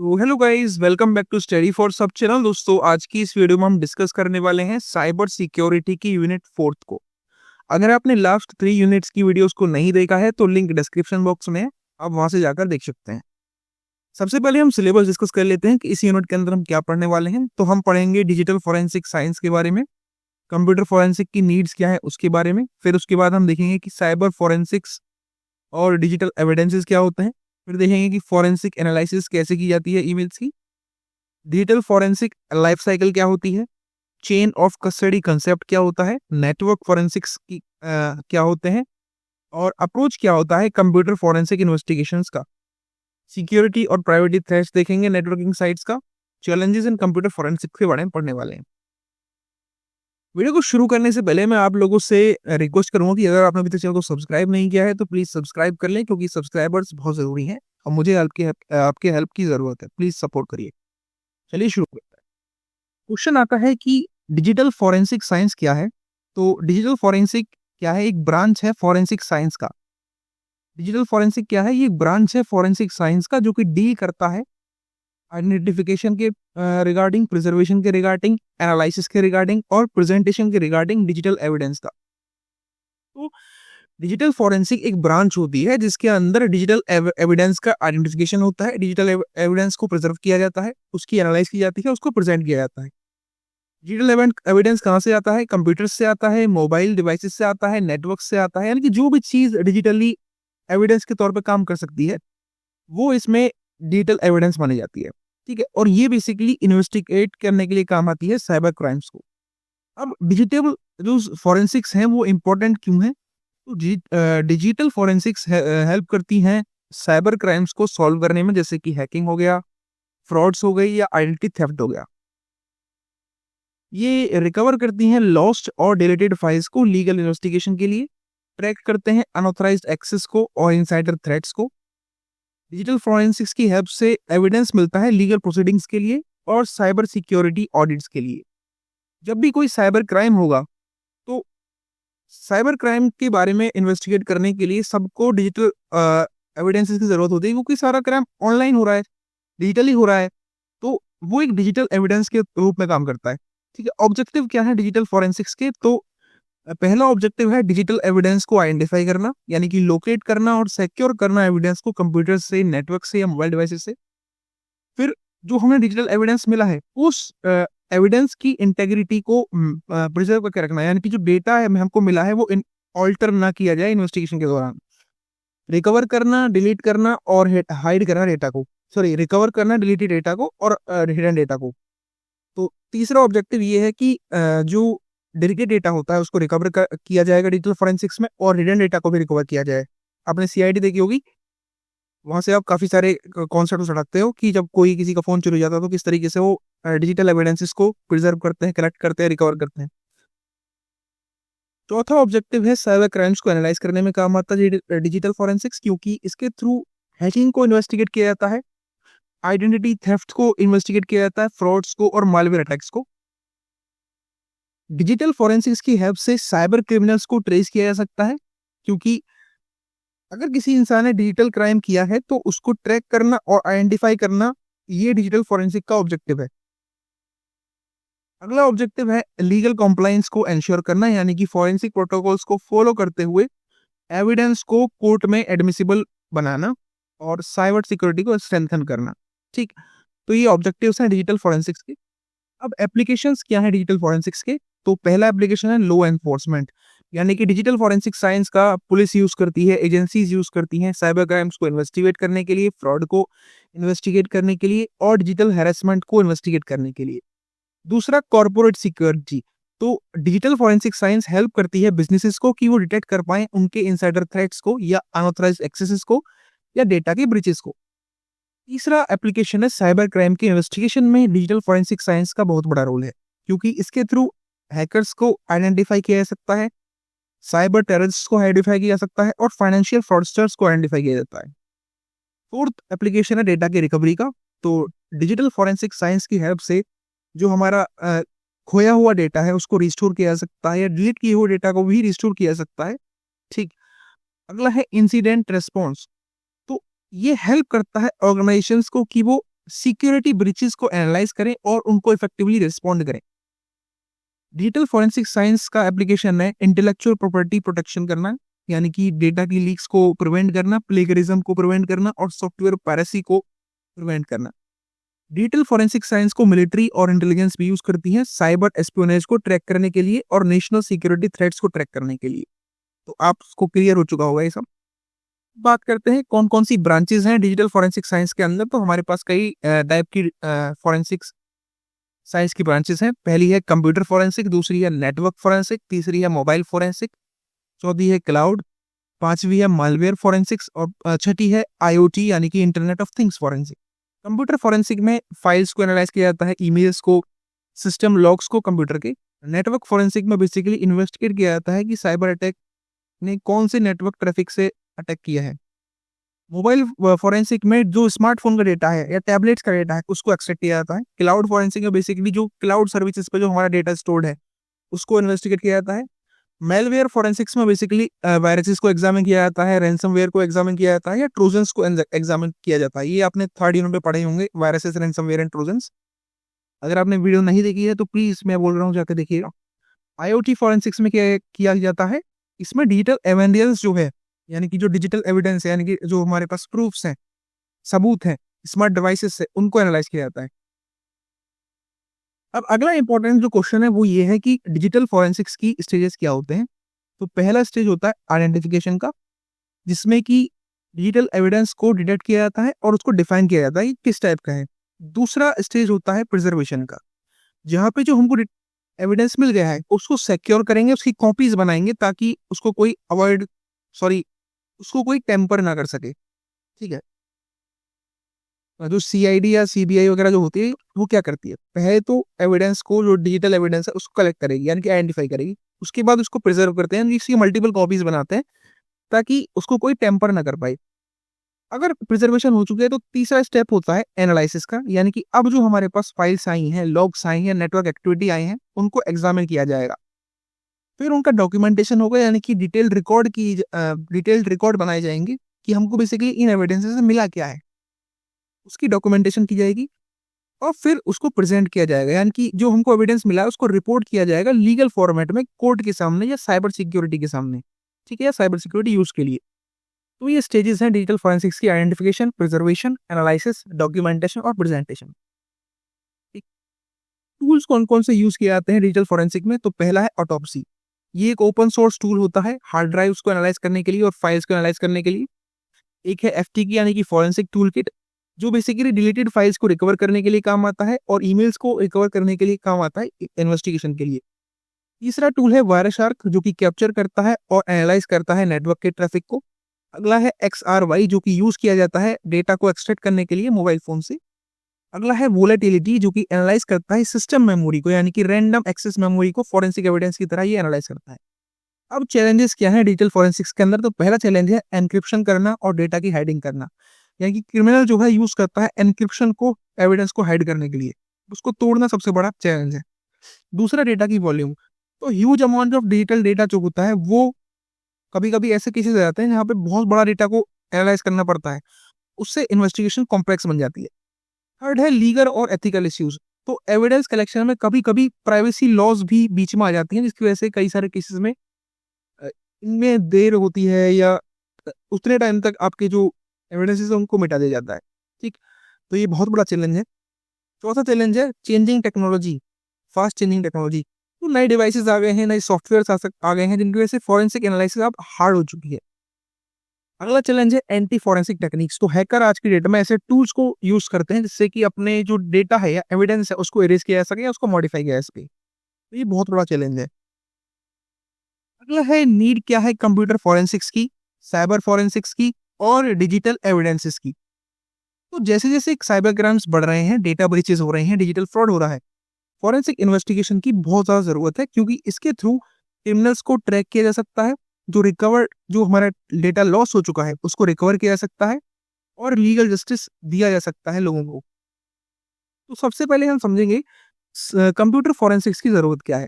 तो hello guys, welcome back to study for सब channel. दोस्तों, आज की इस वीडियो में हम डिस्कस करने वाले हैं साइबर सिक्योरिटी की यूनिट 4 को। अगर आपने लास्ट 3 यूनिट्स की वीडियोस को नहीं देखा है तो लिंक डिस्क्रिप्शन बॉक्स में है, आप वहां से जाकर देख सकते हैं। सबसे पहले हम सिलेबस डिस्कस कर लेते हैं कि इस यूनिट के अंदर हम क्या पढ़ने वाले हैं। तो हम पढ़ेंगे डिजिटल फॉरेंसिक साइंस के बारे में, कंप्यूटर फॉरेंसिक की नीड्स क्या है उसके बारे में। फिर उसके बाद हम देखेंगे कि साइबर फॉरेंसिक्स और डिजिटल एविडेंसेस क्या होते हैं। फिर देखेंगे कि फॉरेंसिक एनालिसिस कैसे की जाती है ईमेल्स की। डिजिटल फॉरेंसिक लाइफ साइकिल क्या होती है, चेन ऑफ कस्टडी कंसेप्ट क्या होता है, नेटवर्क फॉरेंसिक्स की क्या होते हैं, और अप्रोच क्या होता है कंप्यूटर फॉरेंसिक इन्वेस्टिगेशंस का। सिक्योरिटी और प्राइवेटी थ्रेट्स देखेंगे नेटवर्किंग साइट्स का। चैलेंजेस इन कंप्यूटर फॉरेंसिक्स के बारे में पढ़ने वाले हैं। वीडियो को शुरू करने से पहले मैं आप लोगों से रिक्वेस्ट करूंगा कि अगर आपने अभी तक चैनल को सब्सक्राइब नहीं किया है तो प्लीज सब्सक्राइब कर लें, क्योंकि सब्सक्राइबर्स बहुत जरूरी हैं और मुझे आपके हेल्प की जरूरत है। प्लीज सपोर्ट करिए। चलिए शुरू करते हैं। क्वेश्चन आता है कि डिजिटल फॉरेंसिक साइंस क्या है। तो डिजिटल फॉरेंसिक क्या है? एक ब्रांच है फॉरेंसिक साइंस का। डिजिटल फॉरेंसिक क्या है? ये एक ब्रांच है फॉरेंसिक साइंस का जो कि डील करता है आइडेंटिफिकेशन के रिगार्डिंग, प्रिजर्वेशन के रिगार्डिंग, एनालिसिस के रिगार्डिंग और प्रेजेंटेशन के रिगार्डिंग डिजिटल एविडेंस का। तो डिजिटल फॉरेंसिक एक ब्रांच होती है जिसके अंदर डिजिटल एविडेंस का आइडेंटिफिकेशन होता है। डिजिटल एविडेंस को प्रिजर्व किया जाता है, उसकी एनालाइज की जाती है, उसको प्रेजेंट किया जाता है। डिजिटल एविडेंस कहाँ से आता है? कंप्यूटर से आता है, मोबाइल डिवाइसेस से आता है, नेटवर्क से आता है। यानी कि जो भी चीज डिजिटली एविडेंस के तौर पे काम कर सकती है वो इसमें डिजिटल एविडेंस मानी जाती है। ठीक है, और ये बेसिकली इन्वेस्टिगेट करने के लिए काम आती है साइबर क्राइम्स को। अब डिजिटल जो फॉरेंसिक्स हैं वो इम्पोर्टेंट क्यों है? तो डिजिटल फॉरेंसिक्स हेल्प करती हैं साइबर क्राइम्स को सॉल्व करने में, जैसे कि हैकिंग हो गया, फ्रॉड्स हो गई या आइडेंटिटी थेफ्ट हो गया। ये रिकवर करती हैं लॉस्ट और डिलीटेड फाइल्स को लीगल इन्वेस्टिगेशन के लिए, ट्रैक करते हैं अनऑथराइज्ड एक्सेस को और इनसाइडर थ्रेट्स को। डिजिटल फॉरेंसिक्स की हेल्प से एविडेंस मिलता है लीगल प्रोसीडिंग्स के लिए और साइबर सिक्योरिटी ऑडिट्स के लिए। जब भी कोई साइबर क्राइम होगा तो साइबर क्राइम के बारे में इन्वेस्टिगेट करने के लिए सबको डिजिटल एविडेंसेस की जरूरत होती है, क्योंकि सारा क्राइम ऑनलाइन हो रहा है, डिजिटली हो रहा है। तो वो एक डिजिटल एविडेंस के रूप में काम करता है। ठीक है, ऑब्जेक्टिव क्या है डिजिटल फॉरेंसिक्स के? तो पहला ऑब्जेक्टिव है डिजिटल एविडेंस को आइडेंटिफाई करना, यानी कि लोकेट करना और सिक्योर करना एविडेंस को कंप्यूटर से, नेटवर्क से या मोबाइल डिवाइसेस से। फिर जो हमें डिजिटल एविडेंस मिला है उस एविडेंस की इंटेग्रिटी को प्रिजर्व करके रखना, यानी कि जो डेटा है हमको मिला है वो ऑल्टर ना किया जाए इन्वेस्टिगेशन के दौरान। रिकवर करना, डिलीट करना और हाइड करना डेटा को। सॉरी, रिकवर करना डिलीटेड डेटा को और हिडन डेटा को। तो तीसरा ऑब्जेक्टिव ये है कि जो डिलीटेड डेटा होता है उसको रिकवर किया जाएगा डिजिटल फॉरेंसिक्स में, और हिडन डेटा को भी रिकवर किया जाए। आपने सीआईडी देखी होगी, वहां से आप काफी सारे कॉन्सेप्ट उठाते हो कि जब कोई किसी का फोन चोरी हो जाता है तो किस तरीके से वो डिजिटल एविडेंसेस को प्रिजर्व करते हैं, कलेक्ट करते हैं, रिकवर करते हैं। चौथा ऑब्जेक्टिव है साइबर क्राइम्स को एनालाइज करने में काम आता है डिजिटल फॉरेंसिक्स, क्योंकि इसके थ्रू हैकिंग को इन्वेस्टिगेट किया जाता है, आइडेंटिटी थेफ्ट को इन्वेस्टिगेट किया जाता है, फ्रॉड्स को और मालवेयर अटैक्स को। डिजिटल फॉरेंसिक्स की हेल्प से साइबर क्रिमिनल्स को ट्रेस किया जा सकता है, क्योंकि अगर किसी इंसान ने डिजिटल क्राइम किया है तो उसको ट्रैक करना और आइडेंटिफाई करना, ये डिजिटल फॉरेंसिक का ऑब्जेक्टिव है। अगला ऑब्जेक्टिव है लीगल कॉम्प्लायंस को एंश्योर करना, यानी कि फॉरेंसिक प्रोटोकॉल्स को फॉलो करते हुए एविडेंस को कोर्ट में एडमिसिबल बनाना और साइबर सिक्योरिटी को स्ट्रेंथन करना। ठीक, तो ये ऑब्जेक्टिव्स हैं डिजिटल फॉरेंसिक्स के। अब एप्लीकेशंस क्या है डिजिटल फॉरेंसिक्स के? तो पहला एप्लीकेशन है लॉ एनफोर्समेंट, यानी कि डिजिटल फॉरेंसिक साइंस का पुलिस यूज करती है, एजेंसीज यूज करती हैं साइबर क्राइम्स को इन्वेस्टिगेट करने के लिए, फ्रॉड को इन्वेस्टिगेट करने के लिए और डिजिटल हैरेसमेंट को इन्वेस्टिगेट करने के लिए। दूसरा, कॉर्पोरेट सिक्योरिटी। तो डिजिटल फॉरेंसिक साइंस हेल्प करती है बिजनेसेस को कि वो डिटेक्ट कर पाए उनके इनसाइडर थ्रेट्स को या अनऑथराइज्ड एक्सेसेस को या डेटा के ब्रीचेस को। तीसरा एप्लीकेशन है साइबर क्राइम के इन्वेस्टिगेशन में डिजिटल फॉरेंसिक साइंस का बहुत बड़ा रोल है, क्योंकि इसके थ्रू हैकर्स को आइडेंटिफाई किया जा सकता है, साइबर टेररिस्ट को आइडेंटिफाई किया जा सकता है और फाइनेंशियल फ्रॉडस्टर्स को आइडेंटिफाई किया जाता है। फोर्थ एप्लीकेशन है डेटा की रिकवरी का। तो डिजिटल फॉरेंसिक साइंस की हेल्प से जो हमारा खोया हुआ डेटा है उसको रिस्टोर किया जा सकता है, या डिलीट किए हुए डेटा को भी रिस्टोर किया जा सकता है। ठीक, अगला है इंसिडेंट रेस्पॉन्स। तो ये हेल्प करता है ऑर्गेनाइजेशंस को कि वो सिक्योरिटी ब्रीचेस को एनालाइज करें और उनको इफेक्टिवली रिस्पॉन्ड करें। डिजिटल फॉरेंसिक साइंस का एप्लीकेशन है इंटेलेक्चुअल प्रॉपर्टी प्रोटेक्शन करना, यानी कि डेटा की लीक्स को प्रिवेंट करना, प्लेगरिज्म को प्रिवेंट करना और सॉफ्टवेयर पायरेसी को प्रिवेंट करना। डिजिटल फॉरेंसिक साइंस को मिलिट्री और इंटेलिजेंस भी यूज करती है साइबर एस्पियोनेज को ट्रैक करने के लिए और नेशनल सिक्योरिटी थ्रेट्स को ट्रैक करने के लिए। तो आपको क्लियर हो चुका होगा ये सब। बात करते हैं कौन कौन सी ब्रांचेस हैं डिजिटल फॉरेंसिक साइंस के अंदर। तो हमारे पास कई टाइप की फॉरेंसिक साइंस की ब्रांचेस हैं। पहली है कंप्यूटर फॉरेंसिक, दूसरी है नेटवर्क फॉरेंसिक, तीसरी है मोबाइल फॉरेंसिक, चौथी है क्लाउड, पांचवी है मालवेयर फॉरेंसिक्स और छठी है आईओटी यानी कि internet of things forensic. Computer forensic में फाइल्स को एनालाइज किया जाता है, ईमेल्स को, सिस्टम लॉग्स को कंप्यूटर के। नेटवर्क फॉरेंसिक में बेसिकली इन्वेस्टिगेट किया जाता है कि साइबर अटैक ने कौन से नेटवर्क ट्रैफिक से अटैक किया है। मोबाइल फॉरेंसिक में जो स्मार्टफोन का डेटा है या टैबलेट्स का डेटा है उसको एक्सट्रैक्ट किया जाता है। क्लाउड फॉरेंसिक में बेसिकली जो क्लाउड सर्विसेज पे जो हमारा डेटा स्टोर्ड है उसको इन्वेस्टिगेट किया जाता है। मेलवेयर फॉरेंसिक्स में बेसिकली वायरसेस को एग्जामिन किया जाता है, रैंसमवेयर को एग्जामिन किया जाता है या ट्रोजन्स को एग्जामिन किया जाता है। ये आपने थर्ड ईयर में पढ़े होंगे, वायरसेस, रैंसमवेयर एंड ट्रोजन्स। अगर आपने वीडियो नहीं देखी है तो प्लीज मैं बोल रहा हूँ जाकर देखिएगा। आईओटी फॉरेंसिक्स में क्या किया जाता है, इसमें डिजिटल एविडेंस जो है यानी कि जो डिजिटल एविडेंस है यानी कि जो हमारे पास प्रूफ्स हैं, सबूत हैं स्मार्ट डिवाइसेस से, उनको एनालाइज किया जाता है। अब अगला इंपॉर्टेंट जो क्वेश्चन है वो ये है कि डिजिटल फॉरेंसिक्स की स्टेजेस क्या होते हैं। तो पहला स्टेज होता है आइडेंटिफिकेशन का, जिसमें कि डिजिटल एविडेंस को डिटेक्ट किया जाता है और उसको डिफाइन किया जाता है कि किस टाइप का है। दूसरा स्टेज होता है प्रिजर्वेशन का, जहाँ पे जो हमको एविडेंस मिल गया है उसको सिक्योर करेंगे, उसकी कॉपीज बनाएंगे ताकि उसको कोई उसको कोई टेम्पर ना कर सके। ठीक है। जो सीआईडी या सीबीआई वगैरह जो होती है वो क्या करती है, पहले तो एविडेंस को, जो डिजिटल एविडेंस है उसको कलेक्ट करेगी यानी कि आइडेंटिफाई करेगी, उसके बाद उसको प्रिजर्व करते हैं, इसकी मल्टीपल कॉपीज बनाते हैं ताकि उसको कोई टेम्पर ना कर पाए। अगर प्रिजर्वेशन हो चुकी है तो तीसरा स्टेप होता है एनालिसिस का, यानी कि अब जो हमारे पास फाइल्स आई हैं, लॉग्स आई हैं, नेटवर्क एक्टिविटी आई हैं, उनको एग्जामिन किया जाएगा। फिर उनका डॉक्यूमेंटेशन होगा यानी कि डिटेल्ड रिकॉर्ड बनाए जाएंगे कि हमको बेसिकली इन एविडेंसेस से मिला क्या है, उसकी डॉक्यूमेंटेशन की जाएगी और फिर उसको प्रेजेंट किया जाएगा, यानी कि जो हमको एविडेंस मिला है उसको रिपोर्ट किया जाएगा लीगल फॉर्मेट में कोर्ट के सामने या साइबर सिक्योरिटी के सामने। ठीक है, या साइबर सिक्योरिटी यूज के लिए। तो ये स्टेजेस हैं डिजिटल फॉरेंसिक्स की, आइडेंटिफिकेशन, प्रिजर्वेशन, एनालिसिस, डॉक्यूमेंटेशन और प्रेजेंटेशन। टूल्स कौन कौन से यूज किए जाते हैं डिजिटल फॉरेंसिक में। तो पहला है ऑटोप्सी। ये एक ओपन सोर्स टूल होता है हार्ड ड्राइव्स को एनालाइज करने के लिए और फाइल्स को एनालाइज करने के लिए। एक है एफटीकी यानी कि फॉरेंसिक टूल किट, जो बेसिकली डिलीटेड फाइल्स को रिकवर करने के लिए काम आता है और ईमेल्स को रिकवर करने के लिए काम आता है इन्वेस्टिगेशन के लिए। तीसरा टूल है वायरशार्क, जो कि कैप्चर करता है और एनालाइज करता है नेटवर्क के ट्रैफिक को। अगला है XRY, जो कि यूज किया जाता है डेटा को एक्सट्रैक्ट करने के लिए मोबाइल फोन से। अगला है वोलेटिलिटी, जो कि एनालाइज करता है सिस्टम मेमोरी को, यानी कि रैंडम एक्सेस मेमोरी को फॉरेंसिक एविडेंस की तरह ये एनालाइज करता है। अब चैलेंजेस क्या है डिजिटल फॉरेंसिक्स के अंदर। तो पहला चैलेंज है एनक्रिप्शन करना और डेटा की हाइडिंग करना, यानी कि क्रिमिनल जो है यूज करता है एनक्रिप्शन को एविडेंस को हाइड करने के लिए, उसको तोड़ना सबसे बड़ा चैलेंज है। दूसरा डेटा की वॉल्यूम। तो huge amount of digital data जो होता है वो कभी कभी ऐसे केसेस आ जाते हैं जहाँ पे बहुत बड़ा डेटा को एनालाइज करना पड़ता है, उससे इन्वेस्टिगेशन कॉम्प्लेक्स बन जाती है। थर्ड है लीगल और एथिकल इश्यूज। तो एविडेंस कलेक्शन में कभी कभी प्राइवेसी लॉज भी बीच में आ जाती हैं, जिसकी वजह से कई सारे केसेस में इनमें देर होती है या उतने टाइम तक आपके जो एविडेंसेस है उनको मिटा दिया जाता है। ठीक, तो ये बहुत बड़ा चैलेंज है। चौथा चैलेंज है changing technology, fast changing technology. तो नए डिवाइसेस आ गए हैं, नए सॉफ्टवेयर आ गए हैं, जिनकी वजह से फॉरेंसिक एनालिसिस अब हार्ड हो चुकी है। अगला चैलेंज है एंटी फॉरेंसिक टेक्निक्स। तो हैकर आज की डेट में ऐसे टूल्स को यूज करते हैं जिससे कि अपने जो डेटा है या एविडेंस है उसको इरेज किया जा सके या उसको मॉडिफाई किया जा सके। तो ये बहुत बड़ा चैलेंज है। अगला है नीड क्या है कंप्यूटर फॉरेंसिक्स की, साइबर फॉरेंसिक्स की और डिजिटल एविडेंसेस की। तो जैसे जैसे साइबर क्राइम्स बढ़ रहे हैं, डेटा ब्रीचेस हो रहे हैं, डिजिटल फ्रॉड हो रहा है, फॉरेंसिक इन्वेस्टिगेशन की बहुत ज्यादा जरूरत है, क्योंकि इसके थ्रू क्रिमिनल्स को ट्रैक किया जा सकता है, जो हमारा डेटा लॉस हो चुका है उसको रिकवर किया जा सकता है और लीगल जस्टिस दिया जा सकता है लोगों को। तो सबसे पहले हम समझेंगे कंप्यूटर फॉरेंसिक्स की जरूरत क्या है।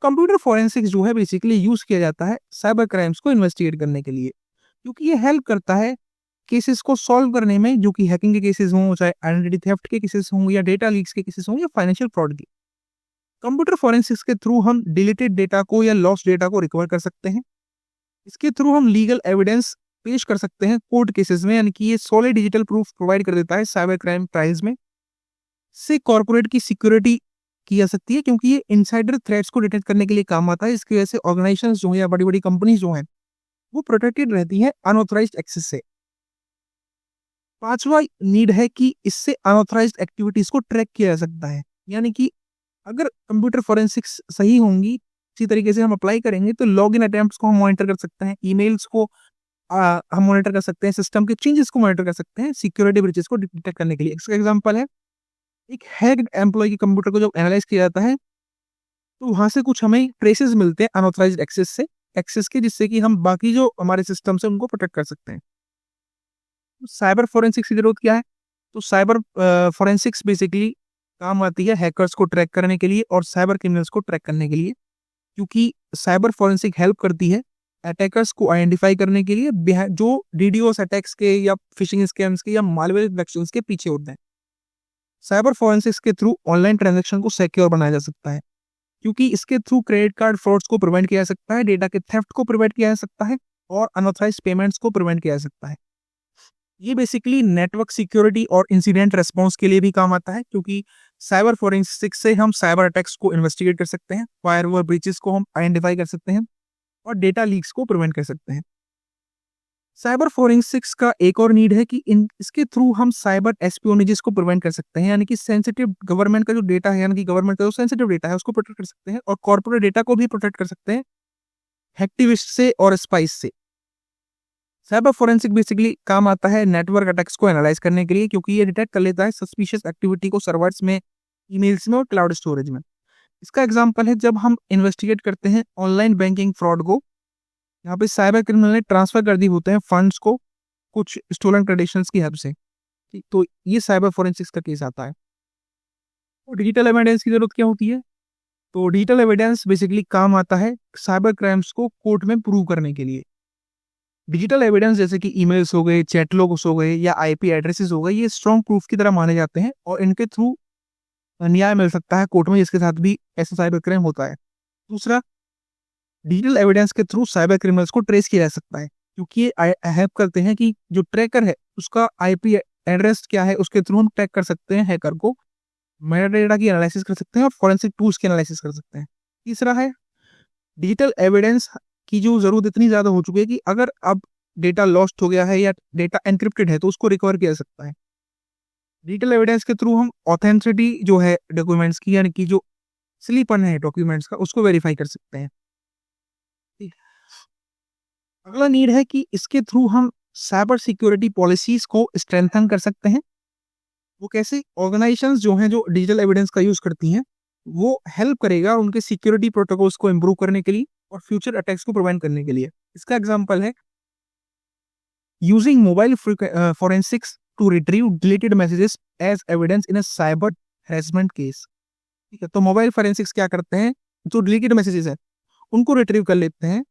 कंप्यूटर फॉरेंसिक्स जो है बेसिकली यूज किया जाता है साइबर क्राइम्स को इन्वेस्टिगेट करने के लिए, क्योंकि ये हेल्प करता है केसेस को सॉल्व करने में, जो कि हैकिंग के केसेस हों, चाहे आइडेंटिटी थेफ्ट के केसेस हों या डेटा लीक्स के केसेस हों या फाइनेंशियल फ्रॉड के। कंप्यूटर फोरेंसिक्स के थ्रू हम डिलीटेड डेटा को या लॉस्ट डेटा को रिकवर कर सकते हैं। इसके थ्रू हम लीगल एविडेंस पेश कर सकते हैं कोर्ट केसेस में, यानी कि ये सॉलिड डिजिटल प्रूफ प्रोवाइड कर देता है साइबर क्राइम ट्रायल्स में। से कॉर्पोरेट की सिक्योरिटी की जा सकती है, क्योंकि ये इनसाइडर थ्रेट्स को डिटेक्ट करने के लिए काम आता है। इसकी वजह से ऑर्गेनाइजेशंस जो हैं या बड़ी-बड़ी कंपनीज जो हैं, वो प्रोटेक्टेड रहती हैं अनऑथराइज्ड एक्सेस से। पांचवा नीड है कि इससे अनऑथराइज्ड एक्टिविटीज को ट्रैक किया जा सकता है, यानी कि अगर कंप्यूटर फोरेंसिक्स सही होंगी, इसी तरीके से हम अप्लाई करेंगे, तो लॉगिन अटेम्प्ट्स को हम मॉनिटर कर सकते हैं, ईमेल्स को हम मॉनिटर कर सकते हैं, सिस्टम के चेंजेस को मॉनिटर कर सकते हैं सिक्योरिटी ब्रीचेस को डिटेक्ट करने के लिए। इसका एग्जांपल है, एक हैक्ड एम्प्लॉय के कंप्यूटर को जब एनालाइज किया जाता है, तो वहां से कुछ हमें ट्रेसेस मिलते हैं अनऑथराइज्ड एक्सेस के, जिससे कि हम बाकी जो हमारे सिस्टम से उनको प्रोटेक्ट कर सकते हैं। साइबर फोरेंसिक्स की जरूरत क्या है? तो साइबर फोरेंसिक्स बेसिकली काम आती है हैकर्स को ट्रैक करने के लिए और साइबर क्रिमिनल्स को ट्रैक करने के लिए, क्योंकि साइबर फोरेंसिक हेल्प करती है अटैकर्स को आइडेंटिफाई करने के लिए जो डीडोस अटैक्स के या फिशिंग स्कैम्स के या मालवेयर इन्फेक्शंस के पीछे होते हैं। साइबर फोरेंसिक्स के थ्रू ऑनलाइन ट्रांजैक्शन को सिक्योर बनाया जा सकता है, क्योंकि इसके थ्रू क्रेडिट कार्ड फ्रॉड्स को प्रिवेंट किया जा सकता है, डेटा के थेफ्ट को प्रिवेंट किया जा सकता है और अनऑथराइज्ड पेमेंट्स को प्रिवेंट किया जा सकता है। ये बेसिकली नेटवर्क सिक्योरिटी और इंसिडेंट रेस्पॉन्स के लिए भी काम आता है, क्योंकि साइबर फोरेंसिक्स से हम साइबर अटैक्स को इन्वेस्टिगेट कर सकते हैं, फायरवॉल ब्रीचेस को हम आइडेंटिफाई कर सकते हैं और डेटा लीक्स को प्रिवेंट कर सकते हैं। साइबर फोरेंसिक्स का एक और नीड है कि इसके थ्रू हम साइबर एस्पियोनेजेस को प्रिवेंट कर सकते हैं, यानी कि सेंसिटिव गवर्नमेंट का जो डेटा है, यानी कि गवर्नमेंट का जो सेंसिटिव डेटा है, उसको प्रोटेक्ट कर सकते हैं और कॉर्पोरेट डेटा को भी प्रोटेक्ट कर सकते हैं हैक्टिविस्ट से और स्पाइस से। साइबर फोरेंसिक बेसिकली काम आता है नेटवर्क अटैक्स को एनालाइज करने के लिए, क्योंकि ये डिटेक्ट कर लेता है सस्पिशियस एक्टिविटी को सर्वर्स में, ईमेल्स में और क्लाउड स्टोरेज में। इसका एग्जांपल है, जब हम इन्वेस्टिगेट करते हैं ऑनलाइन बैंकिंग फ्रॉड को, यहाँ पे साइबर क्रिमिनल ने ट्रांसफर कर दी होते हैं फंड्स को कुछ स्टोलन क्रेडेंशियल्स की हेल्प से, तो ये साइबर फोरेंसिक्स का केस आता है। और डिजिटल एविडेंस की जरूरत क्या होती है? तो डिजिटल एविडेंस बेसिकली काम आता है साइबर क्राइम्स को कोर्ट में प्रूव करने के लिए। डिजिटल एविडेंस जैसे कि ईमेल्स हो गए, चैट लॉग्स हो गए या आईपी एड्रेसेस हो गए, ये स्ट्रॉन्ग प्रूफ की तरह माने जाते हैं और इनके थ्रू न्याय मिल सकता है कोर्ट में, जिसके साथ भी ऐसा साइबर क्राइम होता है। दूसरा, डिजिटल एविडेंस के थ्रू साइबर क्रिमिनल्स को ट्रेस किया जा सकता है, क्योंकि ये हेल्प करते हैं कि जो ट्रैकर है उसका आईपी एड्रेस क्या है, उसके थ्रू हम ट्रैक कर सकते हैं हैकर को, मेटाडेटा की एनालिसिस कर सकते हैं और फॉरेंसिक टूल्स की एनालिसिस कर सकते हैं। तीसरा है, डिजिटल एविडेंस की जो जरूरत इतनी ज्यादा हो चुकी है कि अगर अब डेटा लॉस्ट हो गया है या डेटा एनक्रिप्टेड है, तो उसको रिकवर किया जा सकता है। डिजिटल एविडेंस के थ्रू हम ऑथेंटिसिटी जो है डॉक्यूमेंट्स की, यानी कि जो असलीपन है डॉक्यूमेंट्स का, उसको वेरीफाई कर सकते हैं। अगला नीड है कि इसके थ्रू हम साइबर सिक्योरिटी पॉलिसीज को स्ट्रेंथन कर सकते हैं। वो कैसे? ऑर्गेनाइजेशंस जो हैं, जो डिजिटल एविडेंस का यूज करती हैं, वो हेल्प करेगा उनके सिक्योरिटी प्रोटोकॉल्स को इम्प्रूव करने के लिए और फ्यूचर अटैक्स को प्रिवेंट करने के लिए। इसका एग्जांपल है, using mobile forensics to retrieve deleted messages as evidence in a cyber harassment case. ठीक है, तो मोबाइल फोरेंसिक्स क्या करते हैं, जो डिलीटेड मैसेजेस हैं उनको रिट्रीव कर लेते हैं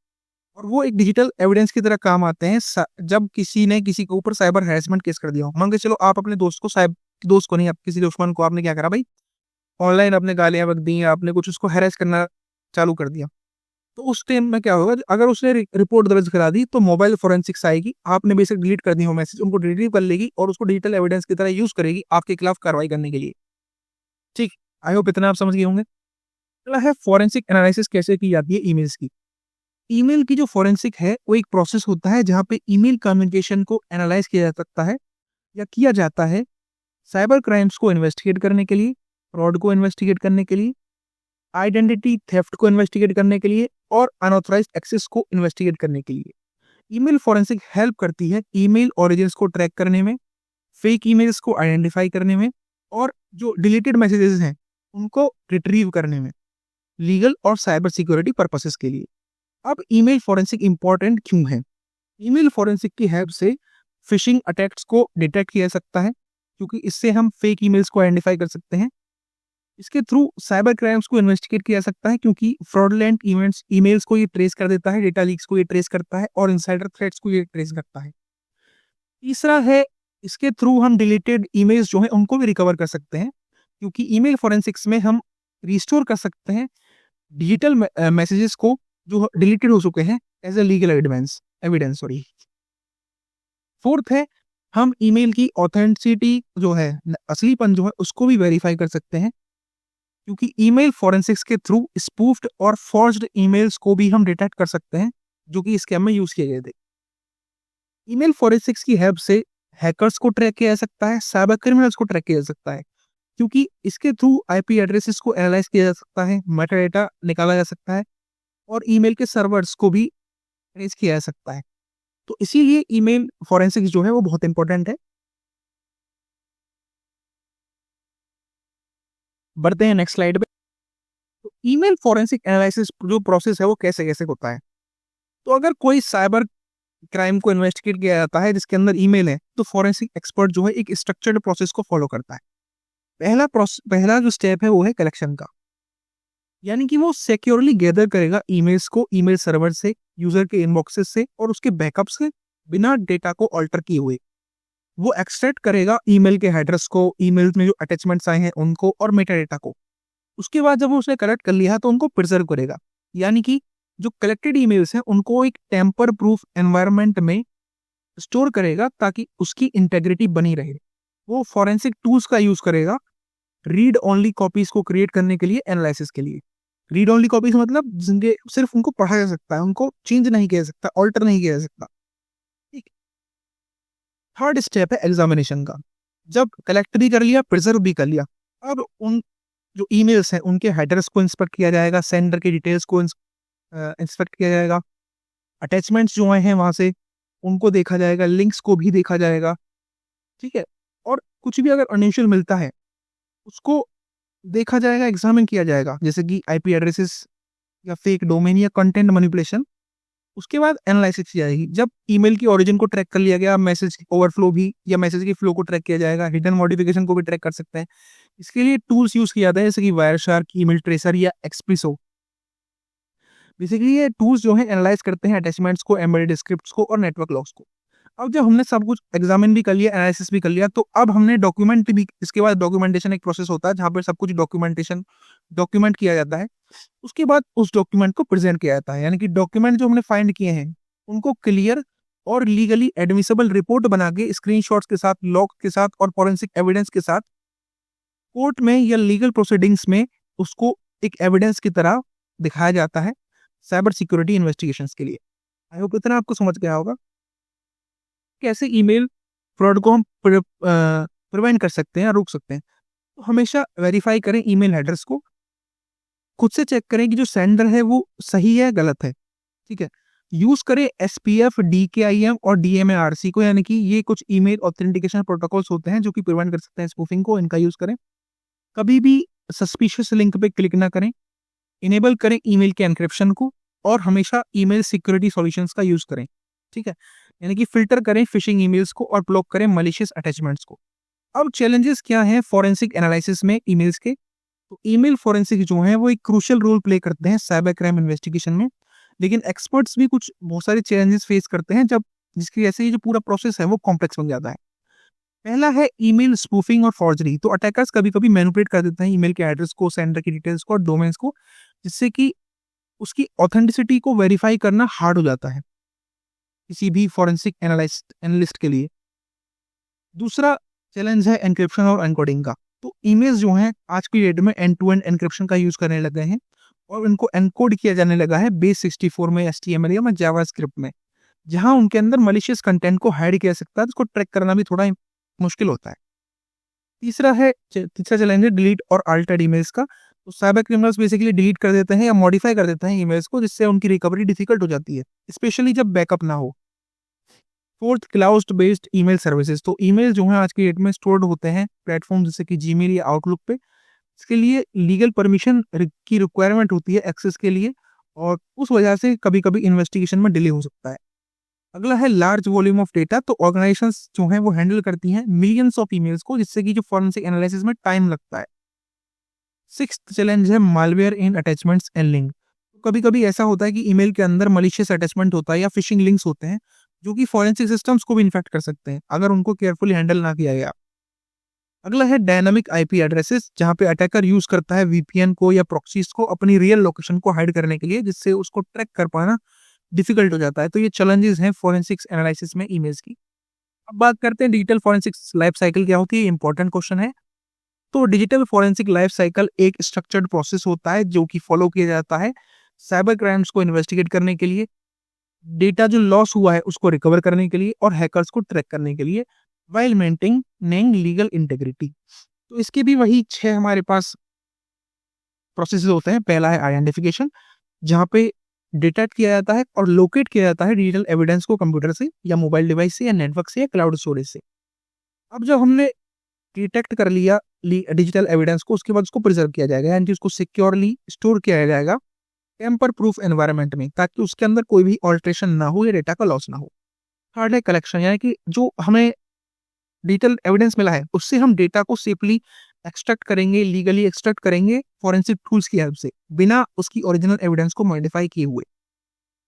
और वो एक डिजिटल एविडेंस की तरह काम आते हैं जब किसी ने किसी के ऊपर साइबर हैरेसमेंट केस कर दिया हो। मान के चलो, आप अपने दोस्त को नहीं, आप किसी दुश्मन को आपने क्या करा भाई, ऑनलाइन आपने गालियां बक दी, आपने कुछ उसको हैरेस करना चालू कर दिया, तो उस टाइम में क्या होगा, अगर उसने रिपोर्ट दर्ज करा दी तो मोबाइल फोरेंसिक्स आएगी, आपने बेसिक डिलीट कर दी हो मैसेज, उनको रिट्रीव कर लेगी और उसको डिजिटल एविडेंस की तरह यूज करेगी आपके खिलाफ कार्रवाई करने के लिए। ठीक, आई होप इतना आप समझ गए होंगे। अगला है फोरेंसिक एनालिसिस कैसे की जाती है ईमेल्स की। ईमेल की जो फोरेंसिक है, वो एक प्रोसेस होता है जहां पे ईमेल कम्युनिकेशन को एनालाइज किया जा सकता है या किया जाता है साइबर क्राइम्स को इन्वेस्टिगेट करने के लिए, फ्रॉड को इन्वेस्टिगेट करने के लिए, आइडेंटिटी थेफ्ट को इन्वेस्टिगेट करने के लिए और अनऑथराइज्ड एक्सेस को इन्वेस्टिगेट करने के लिए। ईमेल फोरेंसिक हेल्प करती है ईमेल ओरिजिन्स को ट्रैक करने में, फेक ईमेल्स को आइडेंटिफाई करने में और जो डिलीटेड मैसेजेस हैं उनको रिट्रीव करने में, लीगल और साइबर सिक्योरिटी पर्पसेस के लिए। अब ईमेल फोरेंसिक इंपॉर्टेंट क्यों है? ईमेल फोरेंसिक की हेल्प से फिशिंग अटैक्स को डिटेक्ट किया जा सकता है, क्योंकि इससे हम फेक ईमेल्स को आइडेंटिफाई कर सकते हैं। इसके थ्रू साइबर क्राइम्स को इन्वेस्टिगेट किया जा सकता है, क्योंकि फ्रॉडलेंट ईमेल्स को ये ट्रेस कर देता है, डेटा लीक्स को ये ट्रेस करता है और इनसाइडर थ्रेट्स को ये ट्रेस करता है। तीसरा है, इसके थ्रू हम डिलीटेड ईमेल्स जो हैं उनको भी रिकवर कर सकते हैं, क्योंकि ईमेल फोरेंसिक्स में हम रिस्टोर कर सकते हैं डिजिटल मैसेजेस को जो डिलीटेड हो चुके हैं as a legal evidence evidence sorry. Fourth है, हम ईमेल की ऑथेंटिसिटी जो है असलीपन जो है उसको भी वेरीफाई कर सकते हैं, क्योंकि ईमेल फोरेंसिक्स के थ्रू स्पूफ्ड और फॉर्ज्ड ईमेल्स को भी हम डिटेक्ट कर सकते हैं जो कि स्कैम में यूज किए गए थे। ईमेल फोरेंसिक्स की हेल्प से हैकर्स को ट्रैक किया जा सकता है, साइबर क्रिमिनल्स को ट्रैक किया जा सकता है, क्योंकि इसके थ्रू आईपी एड्रेसेस को एनालाइज किया जा सकता है, मेटाडेटा निकाला जा सकता है और ईमेल के सर्वर्स को भी ट्रेस किया जा सकता है। तो इसीलिए ईमेल फोरेंसिक्स जो है वो बहुत इंपॉर्टेंट है। बढ़ते हैं नेक्स्ट स्लाइड पे। तो ईमेल फोरेंसिक एनालिसिस जो प्रोसेस है वो कैसे कैसे होता है। तो अगर कोई साइबर क्राइम को इन्वेस्टिगेट किया जाता है जिसके अंदर ईमेल है, तो फोरेंसिक एक्सपर्ट जो है एक स्ट्रक्चर्ड प्रोसेस को फॉलो करता है। पहला जो स्टेप है वो है कलेक्शन का, यानी कि वो सिक्योरली गैदर करेगा ईमेल्स को ईमेल सर्वर से, यूजर के इनबॉक्सेस से और उसके बैकअप से, बिना डेटा को ऑल्टर किए हुए। वो एक्सट्रैक्ट करेगा ईमेल के हेडर्स को, ईमेल में जो अटैचमेंट्स आए हैं उनको और मेटा डेटा को। उसके बाद जब वो उसने कलेक्ट कर लिया तो उनको प्रिजर्व करेगा, यानी कि जो कलेक्टेड ईमेल्स हैं उनको एक टेम्पर प्रूफ एनवायरनमेंट में स्टोर करेगा ताकि उसकी इंटेग्रिटी बनी रहे। वो फॉरेंसिक टूल्स का यूज करेगा रीड ओनली कॉपीज को क्रिएट करने के लिए, एनालिसिस के लिए। रीड ओनली कॉपीज मतलब जिनके सिर्फ उनको पढ़ा जा सकता है, उनको चेंज नहीं किया जा सकता, ऑल्टर नहीं किया जा सकता। ठीक। थर्ड स्टेप है एग्जामिनेशन का। जब कलेक्ट भी कर लिया, प्रिजर्व भी कर लिया, अब उन जो ईमेल्स हैं उनके हेडर्स को इंस्पेक्ट किया जाएगा, सेंडर के डिटेल्स को इंस्पेक्ट किया जाएगा, अटैचमेंट्स जो आए हैं वहां से उनको देखा जाएगा, लिंक्स को भी देखा जाएगा। ठीक है। और कुछ भी अगर अनयूजुअल मिलता है उसको देखा जाएगा, एग्जामिन किया जाएगा, जैसे कि आईपी एड्रेसेस या फेक डोमेन या कंटेंट मैनिपुलेशन। उसके बाद एनालिसिस की जाएगी। जब ईमेल की ओरिजिन को ट्रैक कर लिया गया, मैसेज ओवरफ्लो भी या मैसेज के फ्लो को ट्रैक किया जाएगा, हिडन मॉडिफिकेशन को भी ट्रैक कर सकते हैं। इसके लिए टूल्स यूज किया जाता है जैसे कि वायरशार्क, ईमेल ट्रेसर या एक्सप्रेसो। बेसिकली ये टूल्स जो है एनालाइज करते हैं अटैचमेंट्स को, एम्बेडेड स्क्रिप्ट्स को और नेटवर्क लॉग्स को। अब जब हमने सब कुछ एग्जामिन भी कर लिया, एनालिसिस भी कर लिया, तो अब हमने डॉक्यूमेंट भी, इसके बाद डॉक्यूमेंटेशन एक प्रोसेस होता है जहाँ पर सब कुछ डॉक्यूमेंट किया जाता है। उसके बाद उस डॉक्यूमेंट को प्रेजेंट किया जाता है, यानी कि डॉक्यूमेंट जो हमने फाइंड किए हैं उनको क्लियर और लीगली एडमिसिबल रिपोर्ट बना के स्क्रीनशॉट्स के साथ, लॉग के साथ और फॉरेंसिक एविडेंस के साथ कोर्ट में या लीगल प्रोसीडिंग्स में उसको एक एविडेंस की तरह दिखाया जाता है साइबर सिक्योरिटी इन्वेस्टिगेशंस के लिए। आई होप इतना आपको समझ गया होगा कैसे ईमेल फ्रॉड को हम प्रिवेंट कर सकते हैं या रोक सकते हैं। तो हमेशा वेरीफाई करें ईमेल हेडर्स को, खुद से चेक करें कि जो सेंडर है वो सही है गलत है। ठीक है। यूज करें SPF, DKIM और DMARC को, यानी कि ये कुछ ईमेल ऑथेंटिकेशन प्रोटोकॉल्स होते हैं जो कि प्रिवेंट कर सकते हैं स्पूफिंग को, इनका यूज करें। कभी भी सस्पिशियस लिंक पे क्लिक ना करें। इनेबल करें ईमेल के एनक्रिप्शन को और हमेशा ईमेल सिक्योरिटी सॉल्यूशंस का यूज करें। ठीक है। यानी कि फिल्टर करें फिशिंग ईमेल्स को और ब्लॉक करें मलिशियस अटैचमेंट्स को। अब चैलेंजेस क्या हैं फॉरेंसिक एनालिसिस में ईमेल्स के। तो ईमेल फॉरेंसिक जो है वो एक क्रूशियल रोल प्ले करते हैं साइबर क्राइम इन्वेस्टिगेशन में, लेकिन एक्सपर्ट्स भी कुछ बहुत सारे चैलेंजेस फेस करते हैं जब जिसकी वजह से ये जो पूरा प्रोसेस है वो कॉम्प्लेक्स बन जाता है। पहला है ईमेल स्पूफिंग और फॉर्जरी। तो अटैकर्स कभी कभी मैनिपुलेट कर देते हैं ईमेल के एड्रेस को, सेंडर की डिटेल्स को और डोमेन्स को, जिससे कि उसकी ऑथेंटिसिटी को वेरीफाई करना हार्ड हो जाता है किसी भी फॉरेंसिक एनालिस्ट के लिए। दूसरा चैलेंज है एन्क्रिप्शन और एनकोडिंग का। तो ईमेल्स जो हैं आज की डेट में एंड टू एंड एन्क्रिप्शन का यूज करने लगे हैं और इनको एनकोड किया जाने लगा है बेस 64 में, HTML या जावास्क्रिप्ट में, जहां उनके अंदर मलिशियस कंटेंट को हाइड किया सकता है, उसको ट्रैक करना भी थोड़ा मुश्किल होता है। तीसरा चैलेंज है डिलीट और अल्टर्ड ईमेल्स का। तो साइबर क्रिमिनल्स बेसिकली डिलीट कर देते हैं या मॉडिफाई कर देते हैं ईमेल्स को, जिससे उनकी रिकवरी डिफिकल्ट हो जाती है, स्पेशली जब बैकअप ना हो। Fourth, cloud based email services. तो ईमेल जो है आज की डेट में स्टोर्ड होते हैं प्लेटफॉर्म जैसे कि जीमेल या आउटलुक पे। इसके लिए लीगल परमिशन की रिक्वायरमेंट होती है एक्सेस के लिए, और उस वजह से कभी कभी इन्वेस्टिगेशन में डिले हो सकता है। अगला है लार्ज वॉल्यूम ऑफ डेटा। तो ऑर्गेनाइजेशंस जो हैं वो हैंडल करती हैं मिलियंस ऑफ ईमेल्स को, जिससे कि जो फॉरेंसिक एनालिसिस में टाइम लगता है। सिक्स्थ चैलेंज है malware in attachments and link. कभी कभी ऐसा होता है कि ईमेल के अंदर मलिशियस अटैचमेंट होता है या फिशिंग लिंक्स होते हैं जो कि फॉरेंसिक सिस्टम्स को भी इन्फेक्ट कर सकते हैं अगर उनको केयरफुली हैंडल ना किया गया। अगला है डायनामिक आईपी एड्रेसेस, जहां पे अटैकर यूज करता है वीपीएन को या प्रॉक्सीज को अपनी रियल लोकेशन को हाइड करने के लिए, जिससे उसको ट्रैक कर पाना डिफिकल्ट हो जाता है। तो ये चैलेंजेस हैं फोरेंसिक्स एनालिसिस में ईमेल्स की। अब बात करते हैं डिजिटल फोरेंसिक्स लाइफ साइकिल क्या होती है, इंपॉर्टेंट क्वेश्चन है। तो डिजिटल फोरेंसिक लाइफ साइकिल एक स्ट्रक्चर्ड प्रोसेस होता है जो कि फॉलो किया जाता है साइबर क्राइम्स को इन्वेस्टिगेट करने के लिए, डेटा जो लॉस हुआ है उसको रिकवर करने के लिए और हैकर्स को ट्रैक करने के लिए, वाइल मेंटेनिंग लीगल इंटेग्रिटी। तो इसके भी वही 6 हमारे पास प्रोसेसेस होते हैं। पहला है आइडेंटिफिकेशन, जहाँ पे डिटेक्ट किया जाता है और लोकेट किया जाता है डिजिटल एविडेंस को कंप्यूटर से या मोबाइल डिवाइस से या नेटवर्क से या क्लाउड स्टोरेज से। अब जब हमने डिटेक्ट कर लिया डिजिटल एविडेंस को, उसके बाद उसको प्रिजर्व किया जाएगा, यानी कि उसको सिक्योरली स्टोर किया जाएगा टेम्पर प्रूफ एनवायरनमेंट में, ताकि उसके अंदर कोई भी ऑल्ट्रेशन ना हो या डेटा का लॉस ना हो। थर्ड है कलेक्शन, यानी कि जो हमें डिजिटल एविडेंस मिला है उससे हम डेटा को सेफली एक्सट्रैक्ट करेंगे, लीगली एक्सट्रैक्ट करेंगे फॉरेंसिक टूल्स की हेल्प से, बिना उसकी ओरिजिनल एविडेंस को मॉडिफाई किए हुए।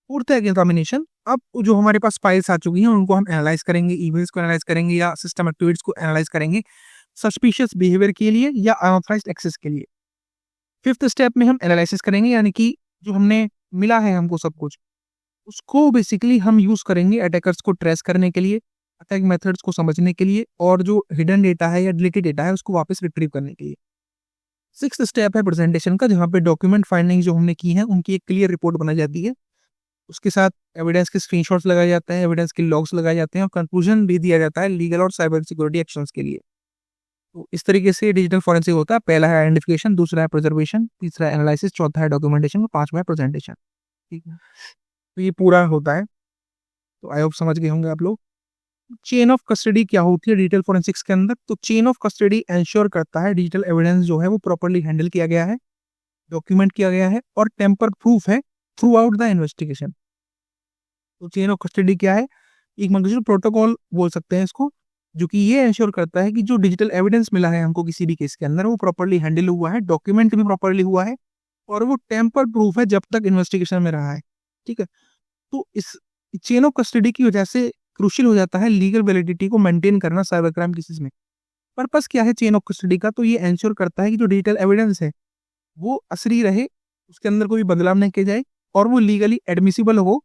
फोर्थ है एग्जामिनेशन। अब जो हमारे पास फाइल्स आ चुकी हैं उनको हम एनालाइज करेंगे, ईमेल्स को एनालाइज करेंगे या सिस्टम एक्टिविटीज को एनालाइज करेंगे सस्पिशियस बिहेवियर के लिए या अनऑथराइज्ड एक्सेस के लिए। फिफ्थ स्टेप में हम एनालिसिस करेंगे, यानी कि जो हमने मिला है हमको सब कुछ, उसको बेसिकली हम यूज करेंगे अटैकर्स को ट्रेस करने के लिए, अटैक मेथड्स को समझने के लिए और जो हिडन डेटा है या डिलीटेड डेटा है उसको वापस रिट्रीव करने के लिए। सिक्स्थ स्टेप है प्रेजेंटेशन का, जहाँ पे डॉक्यूमेंट फाइंडिंग जो हमने की है उनकी एक क्लियर रिपोर्ट बनाई जाती है, उसके साथ एविडेंस के स्क्रीनशॉट्स लगाए जाते हैं, एविडेंस के लॉग्स लगाए जाते हैं और कंक्लूजन भी दिया जाता है लीगल और साइबर सिक्योरिटी एक्शंस के लिए। तो इस तरीके से डिजिटल फॉरेंसिक होता है। पहला है आइडेंटिफिकेशन, दूसरा है प्रिजर्वेशन, तीसरा है एनालिसिस, चौथा है डॉक्यूमेंटेशन और पांचवा है प्रेजेंटेशन। ठीक है, तो ये पूरा होता है। तो आई होप समझ गए होंगे आप लोग। चेन ऑफ कस्टडी क्या होती है डिजिटल फॉरेंसिक्स के अंदर? तो चेन ऑफ कस्टडी एंश्योर करता है डिजिटल एविडेंस जो है वो प्रॉपर्ली हैंडल किया गया है, डॉक्यूमेंट किया गया है और टेम्पर प्रूफ है थ्रू आउट द इन्वेस्टिगेशन। तो चेन ऑफ कस्टडी क्या है? एक मतलब प्रोटोकॉल बोल सकते हैं इसको, जो कि ये इंश्योर करता है कि जो डिजिटल एविडेंस मिला है हमको किसी भी केस के अंदर वो प्रॉपर्ली हैंडल हुआ है, डॉक्यूमेंट भी प्रॉपर्ली हुआ है और वो टेम्पर प्रूफ है जब तक इन्वेस्टिगेशन में रहा है। ठीक है, तो इस चेन ऑफ कस्टडी की वजह से क्रूशियल हो जाता है लीगल वैलिडिटी को मेंटेन करना साइबर क्राइम केसेस में। पर्पस क्या है चेन ऑफ कस्टडी का? तो ये इंश्योर करता है कि जो डिजिटल एविडेंस है वो असली रहे, उसके अंदर कोई बदलाव नहीं किया जाए और वो लीगली एडमिसिबल हो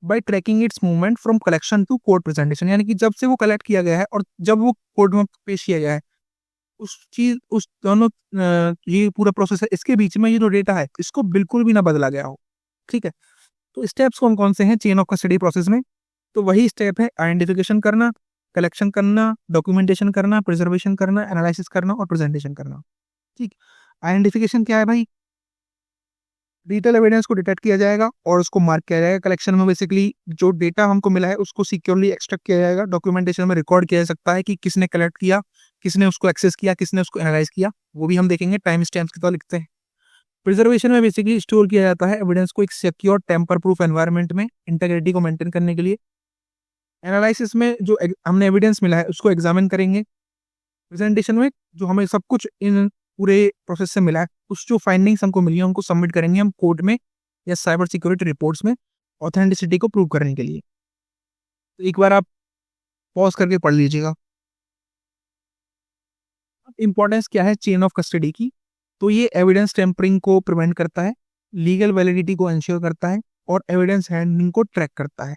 by tracking its movement from collection to court presentation, यानी कि जब से वो कलेक्ट किया गया है और जब वो कोर्ट में पेश किया गया है उस दोनों ये पूरा प्रोसेस है, इसके बीच में ये जो डेटा है इसको बिल्कुल भी ना बदला गया हो। ठीक है, तो स्टेप्स कौन कौन से हैं चेन ऑफ कस्टडी प्रोसेस में? तो वही स्टेप है आइडेंटिफिकेशन करना, कलेक्शन करना, डॉक्यूमेंटेशन करना, प्रिजर्वेशन करना, एनालिसिस करना और प्रेजेंटेशन करना। ठीक, आइडेंटिफिकेशन क्या है भाई? डिजिटल एविडेंस को डिटेक्ट किया जाएगा और उसको मार्क किया जाएगा। कलेक्शन में बेसिकली जो डेटा हमको मिला है उसको सिक्योरली एक्सट्रैक्ट किया जाएगा। डॉक्यूमेंटेशन में रिकॉर्ड किया जा सकता है कि किसने कलेक्ट किया, किसने उसको एक्सेस किया, किसने उसको एनालाइज किया, वो भी हम देखेंगे, टाइम स्टैम्प्स की तरह लिखते हैं। प्रिजर्वेशन में बेसिकली स्टोर किया जाता है एविडेंस को एक सिक्योर टेम्पर प्रूफ एनवायरनमेंट में इंटीग्रिटी को मेंटेन करने के लिए। एनालिसिस में जो हमने एविडेंस मिला है उसको एग्जामिन करेंगे। प्रेजेंटेशन में जो हमें सब कुछ इन पूरे प्रोसेस से मिला है उस जो फाइंडिंग्स हमको मिली है उनको सबमिट करेंगे हम कोर्ट में या साइबर सिक्योरिटी रिपोर्ट्स में ऑथेंटिसिटी को प्रूव करने के लिए। तो एक बार आप पॉज करके पढ़ लीजिएगा। इंपॉर्टेंस क्या है चेन ऑफ कस्टडी की? तो ये एविडेंस टेम्परिंग को प्रिवेंट करता है, लीगल वैलिडिटी को इंश्योर करता है और एविडेंस हैंडलिंग को ट्रैक करता है।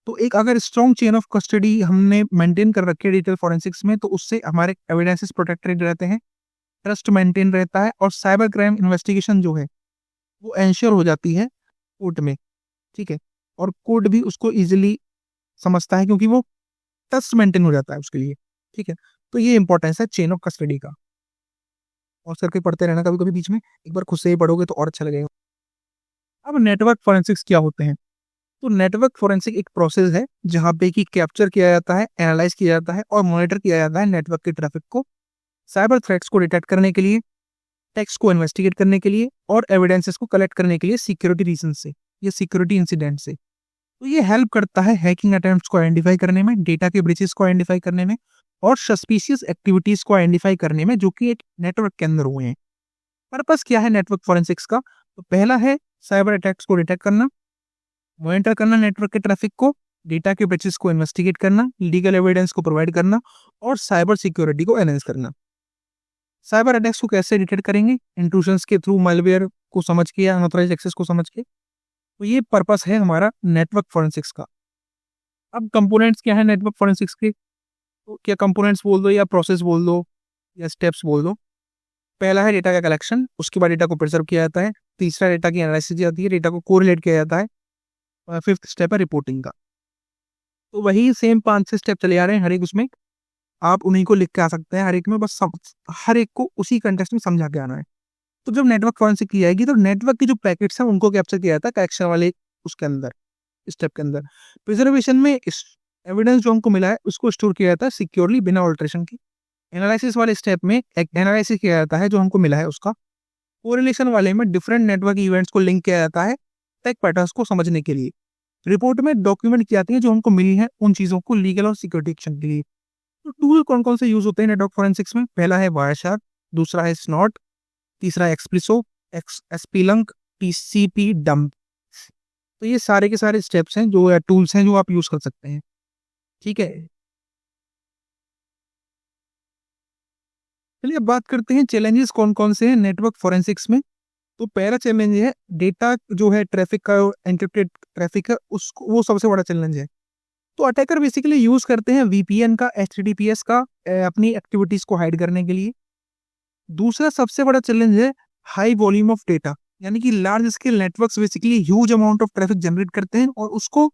तो एक अगर स्ट्रॉन्ग चेन ऑफ कस्टडी हमने मेंटेन कर रखी है डिजिटल फॉरेंसिक्स में तो उससे हमारे एविडेंसेस प्रोटेक्टेड रहते हैं, ट्रस्ट मेंटेन रहता है और साइबर क्राइम इन्वेस्टिगेशन जो है वो एंश्योर हो जाती है कोर्ट में। ठीक है, और कोर्ट भी उसको इजीली समझता है क्योंकि वो ट्रस्ट मेंटेन हो जाता है उसके लिए। ठीक है, तो ये इंपॉर्टेंस है चेन ऑफ कस्टडी का। और करके पढ़ते रहना कभी कभी बीच में, एक बार खुद से ही पढ़ोगे तो और अच्छा लगेगा। अब नेटवर्क फॉरेंसिक्स क्या होते हैं? तो नेटवर्क फॉरेंसिक एक प्रोसेस है जहाँ पे कि कैप्चर किया जाता है, एनालाइज किया जाता है और मॉनिटर किया जाता है नेटवर्क के ट्रैफिक को, साइबर थ्रेट्स को डिटेक्ट करने के लिए, टेक्स्ट को इन्वेस्टिगेट करने के लिए और एविडेंसेस को कलेक्ट करने के लिए सिक्योरिटी रीजन से या सिक्योरिटी इंसिडेंट से। तो ये हेल्प करता है हैकिंग अटेम्प्ट्स को आइडेंटिफाई करने में, डेटा के ब्रीचेस को आइडेंटिफाई करने में और सस्पिशियस एक्टिविटीज को आइडेंटिफाई करने में जो कि एक नेटवर्क के अंदर हुए हैं। पर्पस क्या है नेटवर्क फॉरेंसिक्स का? तो पहला है साइबर अटैक्स को डिटेक्ट करना, मॉनिटर करना नेटवर्क के ट्रैफिक को डेटा के ब्रीचेस को इन्वेस्टिगेट करना, लीगल एविडेंस को प्रोवाइड करना और साइबर सिक्योरिटी को एनहेंस करना। साइबर अटैक्स को कैसे डिटेक्ट करेंगे? इंट्रूजन्स के थ्रू, मालवेयर को समझ के या अनऑथराइज्ड एक्सेस को समझ के। तो ये पर्पस है हमारा नेटवर्क फॉरेंसिक्स का। अब कंपोनेंट्स क्या है नेटवर्क फॉरेंसिक्स के? तो क्या कंपोनेंट्स बोल दो या प्रोसेस बोल दो या स्टेप्स बोल दो। पहला है डेटा का कलेक्शन, उसके बाद डेटा को प्रिजर्व किया जाता है। तीसरा डेटा की एनालिसिस जाती है, डेटा को कोरिलेट किया जाता है। और फिफ्थ स्टेप है रिपोर्टिंग का। तो वही सेम 5-6 स्टेप चले आ रहे हैं हर एक उसमें। आप उन्हीं को लिख के आ सकते हैं हर एक में, बस हर एक को उसी कंटेक्स्ट में समझा के आना है। तो जब नेटवर्क फॉरेंसिक की जाएगी तो नेटवर्क की जो पैकेट्स हैं उनको कैप्चर किया जाता है कलेक्शन वाले उसके अंदर, स्टेप के अंदर। प्रिजर्वेशन में एविडेंस जो हमको मिला है उसको स्टोर किया जाता है सिक्योरली, बिना ऑल्ट्रेशन की। एनालिसिस वाले स्टेप में एक एनालिसिस किया जाता है जो हमको मिला है उसका। कोरिलेशन वाले में डिफरेंट नेटवर्क इवेंट्स को लिंक किया जाता है टेक पैटर्न्स को समझने के लिए। रिपोर्ट में डॉक्यूमेंट की जाती है जो हमको मिली है उन चीज़ों को लीगल और सिक्योरिटी एक्शन के लिए। तो टूल कौन कौन से यूज होते हैं नेटवर्क फॉरेंसिक्स में? पहला है वायरशार्क, दूसरा है स्नॉट, तीसरा एक्सप्लिसो, स्पिलंक, टीसीपी डंप। तो ये सारे के सारे स्टेप्स हैं जो टूल्स हैं जो आप यूज कर सकते हैं। ठीक है, चलिए अब बात करते हैं चैलेंजेस कौन कौन से हैं नेटवर्क फॉरेंसिक्स में। तो पहला चैलेंज है डेटा जो है ट्रैफिक का, एन्क्रिप्टेड ट्रैफिक है उसको, वो सबसे बड़ा चैलेंज है। तो अटैकर बेसिकली यूज करते हैं वीपीएन का, एचटीटीपीएस का अपनी एक्टिविटीज को हाइड करने के लिए। दूसरा सबसे बड़ा चैलेंज है हाई वॉल्यूम ऑफ डेटा, यानी कि large scale networks basically huge amount of traffic generate करते हैं और उसको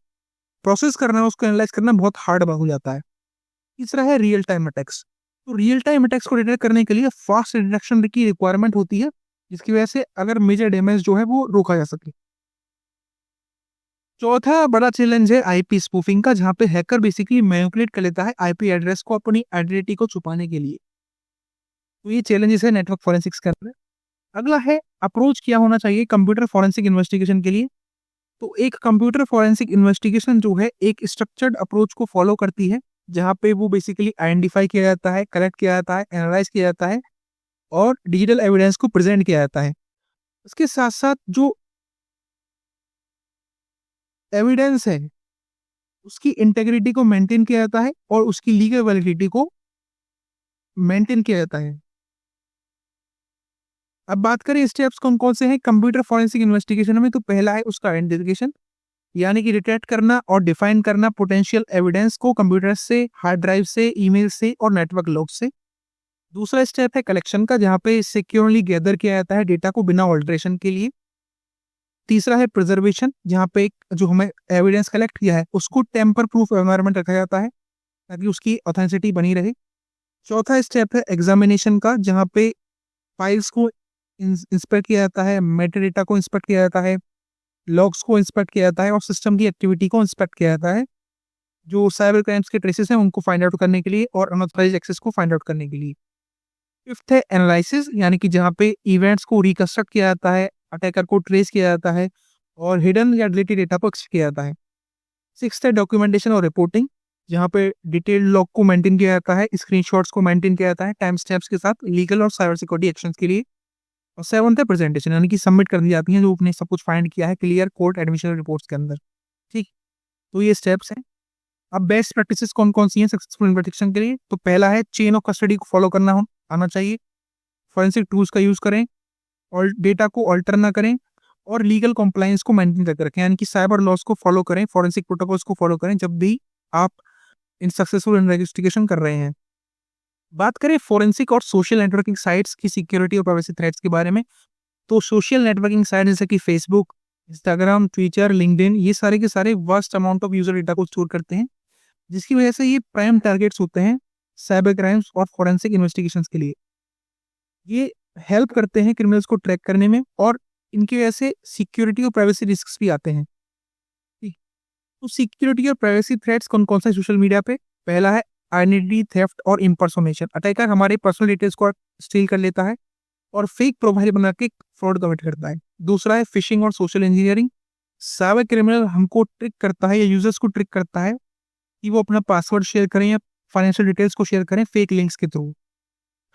प्रोसेस करना, उसको एनालाइज करना बहुत हार्ड हो जाता है। तीसरा है रियल टाइम अटैक्स। तो रियल टाइम अटैक्स को डिटेक्ट करने के लिए फास्ट डिटेक्शन की रिक्वायरमेंट होती है, जिसकी वजह से अगर मेजर डैमेज जो है वो रोका जा सके। चौथा बड़ा चैलेंज है आईपी स्पूफिंग का, जहां पे हैकर बेसिकली मैनिपुलेट कर लेता है आईपी एड्रेस को अपनी आइडेंटिटी को छुपाने के लिए। तो ये चैलेंजेस है नेटवर्क फॉरेंसिक्स के अंदर। अगला है अप्रोच क्या होना चाहिए कंप्यूटर फॉरेंसिक इन्वेस्टिगेशन के लिए। तो एक कंप्यूटर फॉरेंसिक इन्वेस्टिगेशन जो है एक स्ट्रक्चर्ड अप्रोच को फॉलो करती है, जहां पे वो बेसिकली आइडेंटिफाई किया जाता है, कलेक्ट किया जाता है, एनालाइज किया जाता है और डिजिटल एविडेंस को प्रेजेंट किया जाता है। उसके साथ साथ जो एविडेंस है उसकी इंटेग्रिटी को मेंटेन किया जाता है और उसकी लीगल वैलिडिटी को मेंटेन किया जाता है। अब बात करें स्टेप्स कौन कौन से हैं कंप्यूटर फॉरेंसिक इन्वेस्टिगेशन में। तो पहला है उसका आइडेंटिफिकेशन, यानी कि डिटेक्ट करना और डिफाइन करना पोटेंशियल एविडेंस को कंप्यूटर से, हार्ड ड्राइव से, ईमेल से और नेटवर्क लॉग से। दूसरा स्टेप है कलेक्शन का, जहां पे सिक्योरली गैदर किया जाता है डेटा को बिना ऑल्ट्रेशन के लिए। तीसरा है प्रिजर्वेशन, जहां पे जो हमें एविडेंस कलेक्ट किया है उसको टेम्पर प्रूफ एनवायरनमेंट रखा जाता है ताकि उसकी ऑथेंटिसिटी बनी रहे। चौथा स्टेप है एग्जामिनेशन का, जहां पे फाइल्स को इंस्पेक्ट किया जाता है, मेटा डेटा को इंस्पेक्ट किया जाता है, लॉग्स को इंस्पेक्ट किया जाता है और सिस्टम की एक्टिविटी को इंस्पेक्ट किया जाता है, जो साइबर क्राइम्स के ट्रेसेस हैं उनको फाइंड आउट करने के लिए और अनऑथराइज्ड एक्सेस को फाइंड आउट करने के लिए। फिफ्थ है एनालिसिस, यानी कि जहाँ पे इवेंट्स को रिकंस्ट्रक्ट किया जाता है, अटैकर को ट्रेस किया जाता है और हिडन या डिलीटेड डेटा को एक्सट्रैक्ट किया जाता है। सिक्स्थ है डॉक्यूमेंटेशन और रिपोर्टिंग, जहाँ पे डिटेल्ड लॉग को मेंटेन किया जाता है, स्क्रीनशॉट्स को मेंटेन किया जाता है टाइम स्टैम्प्स के साथ लीगल और साइबर सिक्योरिटी एक्शंस के लिए। और सेवंथ है प्रेजेंटेशन, यानी कि सबमिट कर दी जाती है जो आपने सब कुछ फाइंड किया है क्लियर कोर्ट एडमिशन रिपोर्ट्स के अंदर। ठीक, तो ये स्टेप्स हैं। अब बेस्ट प्रैक्टिसेस कौन कौन सी हैं सक्सेसफुल इन्वेस्टिगेशन के लिए। तो पहला है चेन ऑफ कस्टडी को फॉलो करना आना चाहिए, फॉरेंसिक टूल्स का यूज करें और डेटा को ऑल्टर ना करें और लीगल कंप्लायंस को मेंटेन करके रखें, यानी कि साइबर लॉस को फॉलो करें, फॉरेंसिक प्रोटोकॉल्स को फॉलो करें जब भी आप इन सक्सेसफुल इन्वेस्टिगेशन कर रहे हैं। बात करें फॉरेंसिक और सोशल नेटवर्किंग साइट्स की सिक्योरिटी और प्राइवेसी थ्रेट्स के बारे में। तो सोशल नेटवर्किंग साइट जैसे कि फेसबुक, इंस्टाग्राम, ट्विटर, लिंक्डइन, ये सारे के सारे vast amount of user data को स्टोर करते हैं, जिसकी वजह से ये प्राइम टारगेट्स होते हैं साइबर क्राइम्स और फॉरेंसिक इन्वेस्टिगेशंस के लिए। ये हेल्प करते हैं क्रिमिनल्स को ट्रैक करने में और इनकी वजह से सिक्योरिटी और प्राइवेसी रिस्क्स भी आते हैं। ठीक, तो सिक्योरिटी और प्राइवेसी थ्रेट्स कौन कौन सा सोशल मीडिया पे। पहला है आइडेंटिटी थेफ्ट और इम्पर्सोनेशन, अटैकर हमारे पर्सनल डिटेल्स को स्टील कर लेता है और फेक प्रोफाइल बना के फ्रॉड कमिट करता है। दूसरा है फिशिंग और सोशल इंजीनियरिंग, साइबर क्रिमिनल हमको ट्रिक करता है या यूजर्स को ट्रिक करता है कि वो अपना पासवर्ड शेयर करें या फाइनेंशियल डिटेल्स को शेयर करें फेक लिंक्स के थ्रू।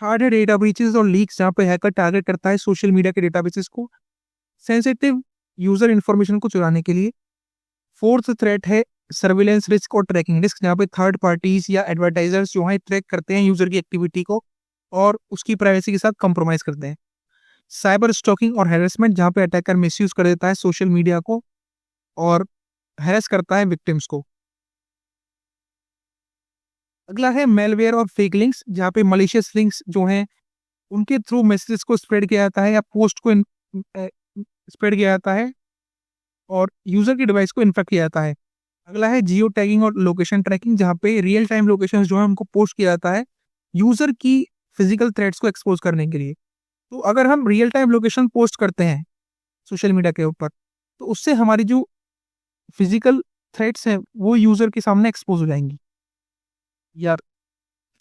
थर्ड है डेटा ब्रीचेस और लीक्स, जहाँ पे हैकर टारगेट करता है सोशल मीडिया के डेटाबेसेस को सेंसिटिव यूजर इंफॉर्मेशन को चुराने के लिए। फोर्थ थ्रेट है सर्विलेंस रिस्क और ट्रैकिंग रिस्क, जहाँ पे थर्ड पार्टीज या एडवर्टाइजर्स जो है ट्रैक करते हैं यूजर की एक्टिविटी को और उसकी प्राइवेसी के साथ कॉम्प्रोमाइज करते हैं। साइबर स्टॉकिंग और हैरेसमेंट, जहाँ पे अटैकर मिसयूज कर देता है सोशल मीडिया को और हैरेस करता है विक्टिम्स को। अगला है मेलवेयर और फेक लिंक्स, जहाँ पे मलिशियस लिंक्स जो हैं उनके थ्रू मैसेजेस को स्प्रेड किया जाता है या पोस्ट को स्प्रेड किया जाता है और यूजर की डिवाइस को इन्फेक्ट किया जाता है। अगला है जियो टैगिंग और लोकेशन ट्रैकिंग, जहाँ पे रियल टाइम लोकेशन जो है उनको पोस्ट किया जाता है यूजर की फिजिकल थ्रेट्स को एक्सपोज करने के लिए। तो अगर हम रियल टाइम लोकेशन पोस्ट करते हैं सोशल मीडिया के ऊपर, तो उससे हमारी जो फिजिकल थ्रेट्स हैं वो यूजर के सामने एक्सपोज हो जाएंगी। यार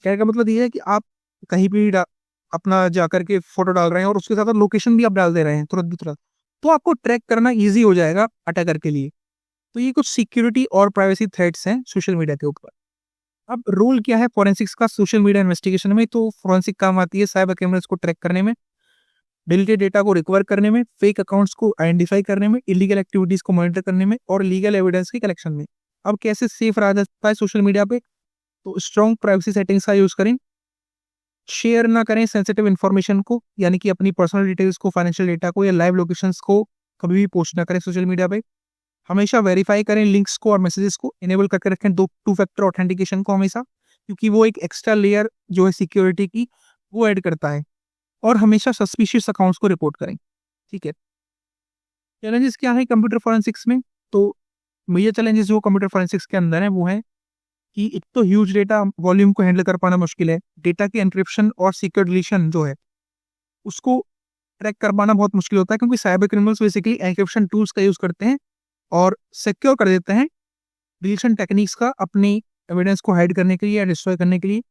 कहने का मतलब ये है कि आप कहीं भी अपना जाकर के फोटो डाल रहे हैं और उसके साथ लोकेशन भी आप डाल दे रहे हैं तुरंत तुरंत, तो आपको ट्रैक करना इजी हो जाएगा अटैकर के लिए। तो ये कुछ सिक्योरिटी और प्राइवेसी थ्रेट्स हैं सोशल मीडिया के ऊपर। अब रोल क्या है फोरेंसिक्स का सोशल मीडिया इन्वेस्टिगेशन में? तो फोरेंसिक काम आती है साइबर क्रिमिनल्स को ट्रैक करने में, डिलीटेड डेटा को रिकवर करने में, फेक अकाउंट्स को आइडेंटिफाई करने में, इलीगल एक्टिविटीज को मॉनिटर करने में और लीगल एविडेंस की कलेक्शन में। अब कैसे सेफ रहा जाता है सोशल मीडिया पे? तो स्ट्रॉन्ग प्राइवेसी सेटिंग्स का यूज करें, शेयर ना करें सेंसिटिव इन्फॉर्मेशन को, यानी कि अपनी पर्सनल डिटेल्स को, फाइनेंशियल डेटा को या लाइव लोकेशंस को कभी भी पोस्ट ना करें सोशल मीडिया पे। हमेशा वेरीफाई करें लिंक्स को और मैसेजेस को, इनेबल करके रखें टू फैक्टर ऑथेंटिकेशन को हमेशा, क्योंकि वो एक एक्स्ट्रा लेयर जो है सिक्योरिटी की वो ऐड करता है। और हमेशा सस्पिशियस अकाउंट्स को रिपोर्ट करें। ठीक है। चैलेंजेस क्या है कंप्यूटर फॉरेंसिक्स में? तो मेजर चैलेंजेस जो कंप्यूटर फॉरेंसिक्स के अंदर है वो है कि एक तो ह्यूज डेटा वॉल्यूम को हैंडल कर पाना मुश्किल है, डेटा की एन्क्रिप्शन और सिक्योर डिलीशन जो है उसको ट्रैक कर पाना बहुत मुश्किल होता है, क्योंकि cyber criminals basically encryption tools का यूज करते हैं और सिक्योर कर देते हैं डिलीशन टेक्निक्स का अपनी एविडेंस को हाइड करने के लिए या डिस्ट्रॉय करने के लिए।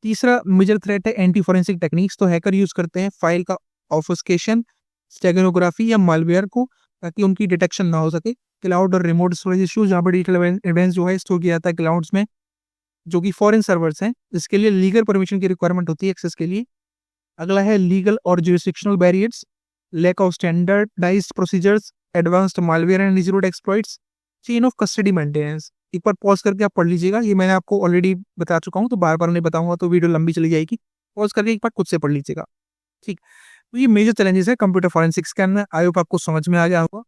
तीसरा मेजर थ्रेट है एंटी फॉरेंसिक टेक्निक्स, तो हैकर यूज करते हैं फाइल का ऑब्फस्केशन, स्टेगनोग्राफी या मालवेयर को, ताकि उनकी डिटेक्शन ना हो सके। क्लाउड और रिमोट स्टोरेज इश्यूज, जहाँ पर डिजिटल एविडेंस जो है स्टोर किया जाता है क्लाउड्स में, जो कि फॉरेन सर्वर्स हैं, जिसके लिए लीगल परमिशन की रिक्वायरमेंट होती है एक्सेस के लिए। अगला है लीगल और jurisdictional barriers, lack of standardised procedures, advanced malware and regional exploits, chain of custody maintenance. एक बार पॉज करके आप पढ़ लीजिएगा, ये मैंने आपको ऑलरेडी बता चुका हूँ, तो बार बार नहीं बताऊंगा तो वीडियो लंबी चली जाएगी। पॉज करके एक बार खुद से पढ़ लीजिएगा। ठीक, तो ये मेजर चैलेंजेस है कंप्यूटर फॉरेंसिक्स के अंदर। आई होप आपको समझ में आ गया होगा।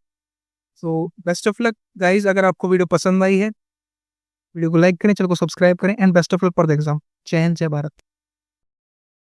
So best of luck guys. अगर आपको वीडियो पसंद आई है, वीडियो को लाइक करें, चैनल को सब्सक्राइब करें and best of luck for the exam. जय हिंद, जय भारत।